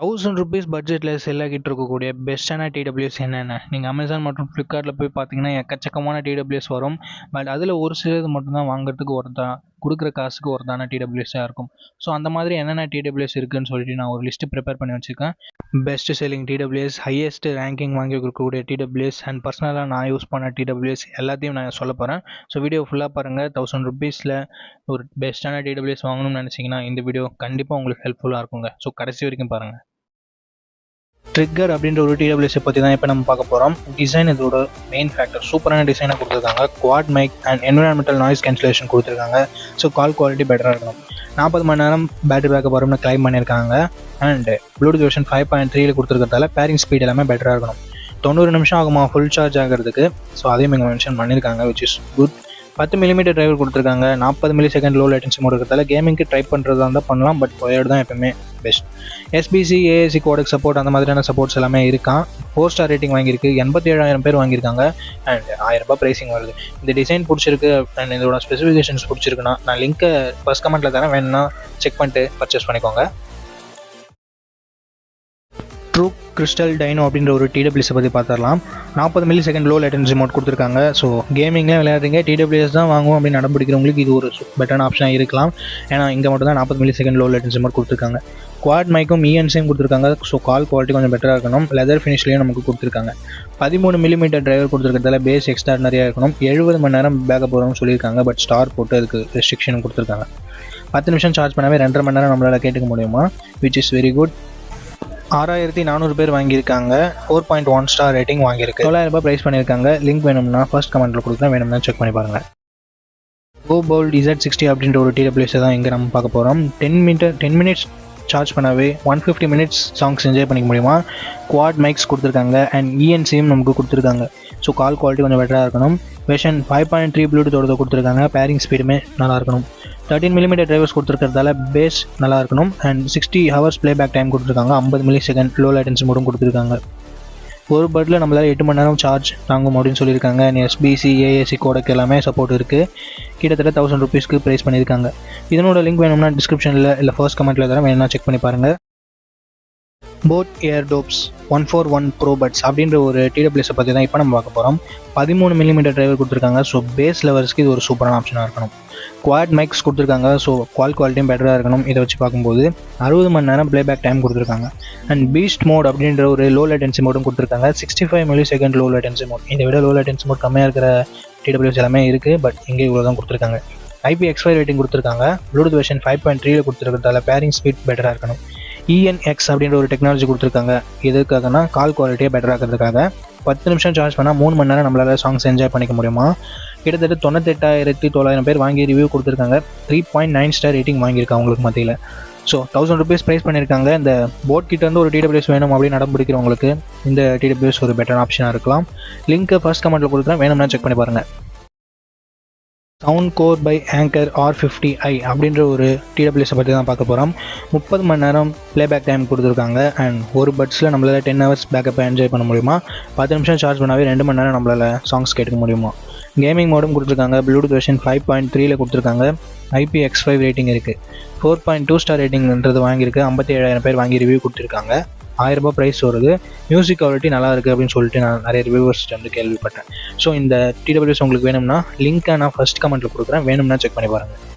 ₹1000 பட்ஜெட்டில் செல் ஆகிட்டு இருக்கக்கூடிய பெஸ்ட்டான டிடபிள்யூஎஸ் என்னென்ன? நீங்கள் அமேசான் மற்றும் ஃப்ளிப்கார்ட்டில் போய் பார்த்தீங்கன்னா எக்கச்சக்கமான டிடபிள்யூஎஸ் வரும். பட் அதில் ஒரு சிலது மட்டும்தான் வாங்குறதுக்கு கொடுக்குற காசுக்கு ஒருத்தான டிடபிள்யூஎஸ்ஸாக இருக்கும். ஸோ அந்த மாதிரி என்னென்ன டிடபிள்யூஎஸ் இருக்குதுன்னு சொல்லிட்டு நான் ஒரு லிஸ்ட்டு ப்ரிப்பேர் பண்ணி வச்சுருக்கேன். Best selling TWS, highest ranking வாங்கி கொடுக்கக்கூடிய டிடபிள்யூஎஸ் அண்ட் பர்சனலாக நான் யூஸ் பண்ண டிடபிள்யூஎஸ் எல்லாத்தையும் நான் சொல்ல போகிறேன். ஸோ வீடியோ ஃபுல்லாக பாருங்கள். ₹1000 ஒரு பெஸ்ட்டான டிடபிள்யூஎஸ் வாங்கணும்னு நினச்சிங்கன்னா இந்த வீடியோ கண்டிப்பாக உங்களுக்கு ஹெல்ப்ஃபுல்லாக இருக்குங்க. ஸோ கடைசி வரைக்கும் பாருங்கள். ட்ரிக்கர் அப்படின்ற ஒரு டிடபிள்யூஎஸை பற்றி தான் இப்போ நம்ம பார்க்க போகிறோம். டிசைன் இதோட மெயின் ஃபேக்டர். சூப்பரான டிசைனை கொடுத்துருக்காங்க. Quad mic and environmental noise cancellation கொடுத்துருக்காங்க. ஸோ கால் குவாலிட்டி பெட்டராக இருக்கணும். 40 மணி நேரம் பேட்டரி பேக்கப் வரும்னு கிளைம் பண்ணியிருக்காங்க. அண்ட் ப்ளூடூத் வெர்ஷன் 5.3 கொடுத்துருக்கிறதால பேரிங் ஸ்பீட் எல்லாமே பெட்டராக இருக்கணும். 90 நிமிஷம் ஆகுமா ஃபுல் சார்ஜ் ஆகிறதுக்கு. ஸோ அதையும் இங்கே மென்ஷன் பண்ணியிருக்காங்க, which is good. 10 mm driver கொடுத்துருக்காங்க. 40 ms லோ லேட்டன்சி மோட் இருக்கிறதால கேமிங்க்கு ட்ரை பண்ணுறதா இருந்தால் பண்ணலாம். பட் ஒயர்டு தான் எப்பவுமே best. SBC, AAC codec support அந்த மாதிரியான சப்போர்ட்ஸ் எல்லாமே இருக்கான். 4 ஸ்டார் ரேட்டிங் வாங்கியிருக்கு. 87,000 பேர் வாங்கியிருக்காங்க. அண்ட் ₹1000 ப்ரைஸிங் வருது. இந்த டிசைன் பிடிச்சிருக்கு அண்ட் இதோட ஸ்பெசிஃபிகேஷன்ஸ் பிடிச்சிருக்குன்னா நான் லிங்க்கை ஃபர்ஸ்ட் கமெண்ட்டில் தரேன். வேணும்னா செக் பண்ணிட்டு பர்ச்சேஸ் பண்ணிக்கோங்க. ட்ரூ கிறிஸ்டல் டைனோ அப்படின்ற ஒரு டிடபிள்யூஎஸை பற்றி பார்த்துடலாம். 40 ms லோ லேட்டன்சி மோட் கொடுத்துருக்காங்க. ஸோ கேமிங்லேயே விளையாடுறீங்க, டிடபிள்யூஎஸ் தான் வாங்குவோம் அப்படின்னு நடம் பிடிக்கிறவங்களுக்கு இது ஒரு பெட்டரான ஆப்ஷனாக இருக்கலாம். ஏன்னா இங்கே மட்டும் தான் 40 ms லோ லேட்டன்சி மோட் கொடுத்துருக்காங்க. குவாட் மைக்கும் இஎன்சியும் கொடுத்துருக்காங்க. ஸோ கால் குவாலிட்டி கொஞ்சம் பெட்டராக இருக்கணும். லெதர் ஃபினிஷ்லேயும் நமக்கு கொடுத்துருக்காங்க. 13 mm டிரைவர் கொடுத்துருக்கிறதால பேஸ் எக்ஸ்ட்ரானரியாக இருக்கணும். 70 மணி நேரம் பேக்கப் வரும்னு சொல்லியிருக்காங்க. பட் ஸ்டார் போட்டு அதுக்கு ரெஸ்ட்ரிக்ஷனும் கொடுத்துருக்காங்க. 10 நிமிஷம் சார்ஜ் பண்ணாவே 2.5 மணி நேரம் நம்மளால் கேட்டுக்க முடியுமா, விச் இஸ் வெரி குட். 6,400 பேர் வாங்கியிருக்காங்க. 4.1 ஸ்டார் ரேட்டிங் வாங்கியிருக்கு. ₹900 ப்ரைஸ் பண்ணியிருக்காங்க. லிங்க் வேணும்னா ஃபர்ஸ்ட் கமெண்ட்டில் கொடுக்குறேன். வேணும்னா செக் பண்ணி பாருங்கள். கோ போல்ட் Z60 அப்படின்ற ஒரு டிடபிள்யூஎஸ் தான் இங்கே நம்ம பார்க்க போகிறோம். 10 மினிட்ஸ் சார்ஜ் பண்ணாவே 150 மினிட்ஸ் சாங்ஸ் என்ஜாய் பண்ணிக்க முடியுமா. குவாட் மைக்ஸ் கொடுத்துருக்காங்க அண்ட் இஎன்சியும் நமக்கு கொடுத்துருக்காங்க. ஸோ கால் குவாலிட்டி கொஞ்சம் பெட்டராக இருக்கணும். வெர்ஷன் 5.3 ப்ளூடூத்தோட கொடுத்துருக்காங்க. பேரிங் ஸ்பீடுமே நல்லா இருக்கணும். 13 mm டிரைவர்ஸ் கொடுத்துருக்கிறதால பேஸ் நல்லா இருக்கணும். அண்ட் 60 ஹவர்ஸ் ப்ளேபேக் டைம் கொடுத்துருக்காங்க. 50 ms லோ லேட்டன்சி மோடும் கொடுத்துருக்காங்க. ஒரு பட்டில் நம்மளால் 8 மணி நேரம் சார்ஜ் தாங்கும் அப்படின்னு சொல்லியிருக்காங்க. எஸ்பிசி, ஏஏசி கோடெக் எல்லாமே சப்போர்ட் இருக்குது. கிட்டத்தட்ட ₹1000 ப்ரைஸ் பண்ணியிருக்காங்க. இதனோட லிங்க் வேணும்னா டிஸ்கிரிப்ஷனில் இல்லை ஃபர்ஸ்ட் கமெண்ட்டில் தரேன். வேணும்னா செக் பண்ணி பாருங்கள். போட் ஏர்டோப்ஸ் 141 ப்ரோ பட்ஸ் அப்படின்ற ஒரு டிடபிள்யூஎஸை பற்றி தான் இப்போ நம்ம பார்க்க போகிறோம். 13 mm டிரைவர் கொடுத்துருக்காங்க. ஸோ பேஸ் லெவல்ஸ்க்கு இது ஒரு சூப்பரான ஆப்ஷனாக இருக்கணும். குவாட் மைக்ஸ் கொடுத்துருக்காங்க. ஸோ கால் குவாலிட்டியும் பெட்டராக இருக்கணும். இதை வச்சு பார்க்கும்போது 60 மணி நேரம் ப்ளேபேக் டைம் கொடுத்துருக்காங்க. அண்ட் பீஸ்ட் மோட் அப்படின்ற ஒரு லோ லேட்டன்சி மோடும் கொடுத்துருக்காங்க. 65 ms லோ லேட்டன்சி மோட். இதை விட லோ லேட்டன்சி மோட் கம்மியாக இருக்கிற டிடபிள்யூஎஸ் எல்லாமே இருக்குது. பட் இங்கே இவ்வளோ தான் கொடுத்துருக்காங்க. IPX5 ரேட்டிங் கொடுத்துருக்காங்க. ப்ளூடூத் வெர்ஷன் 5.3 கொடுத்துருக்கிறதால பேரிங் ஸ்பீட் பெட்டராக இருக்கணும். ENX அப்படின்ற ஒரு டெக்னாலஜி கொடுத்துருக்காங்க. எதுக்காகனா கால் குவாலிட்டியை பெட்டராக இருக்கிறதுக்காக. 10 நிமிஷம் சார்ஜ் பண்ணால் 3 மணி நேரம் நம்மளால் சாங்ஸ் என்ஜாய் பண்ணிக்க முடியுமா. கிட்டத்தட்ட 98,900 பேர் வாங்கி ரிவ்யூ கொடுத்துருக்காங்க. 3.9 ஸ்டார் ரேட்டிங் வாங்கியிருக்காங்க அவங்களுக்கு மத்தியில். ஸோ ₹1000 ப்ரைஸ் பண்ணியிருக்காங்க. இந்த போட் கிட்ட வந்து ஒரு டிடபிள்யூஎஸ் வேணும் அப்படின்னு நடம் பிடிக்கிறவங்களுக்கு இந்த டிடபிள்யூஎஸ் ஒரு பெட்டர் ஆப்ஷனாக இருக்கலாம். லிங்க்கை ஃபர்ஸ்ட் கமெண்ட்டில் கொடுக்குறேன். வேணும்னா செக் பண்ணி பாருங்கள். Sound core by anchor R50i அப்படின்ற ஒரு டிடபிள்யூஎஸை பற்றி தான் பார்க்க போகிறோம். 30 மணி நேரம் ப்ளேபேக் டைம் கொடுத்துருக்காங்க. அண்ட் ஒரு பட்ஸில் நம்மளால் 10 ஹவர்ஸ் பேக்கப்பை என்ஜாய் பண்ண முடியுமா. 10 நிமிஷம் சார்ஜ் பண்ணாவே 2 மணி நேரம் நம்மளால் சாங்ஸ் கேட்க முடியுமா. கேமிங் மோடும் கொடுத்துருக்காங்க. ப்ளூடூத் வெர்ஷன் 5.3 கொடுத்துருக்காங்க. IPX5 ரேட்டிங் இருக்குது. 4.2 ஸ்டார் ரேட்டிங்ன்றது வாங்கியிருக்கு. 57,000 பேர் வாங்கி ரிவ்யூ கொடுத்துருக்காங்க. ₹1000 ப்ரைஸ் வருது. மியூசிக் குவாலிட்டி நல்லா இருக்குது அப்படின்னு சொல்லிட்டு நான் நிறைய ரிவ்யூவர்ஸ்ட்டு வந்து கேள்விப்பட்டேன். ஸோ இந்த டிடபிள்யூஎஸ் உங்களுக்கு வேணும்னா லிங்க்கை நான் ஃபர்ஸ்ட் கமெண்ட்டில் கொடுக்குறேன். வேணும்னா செக் பண்ணி பாருங்கள்.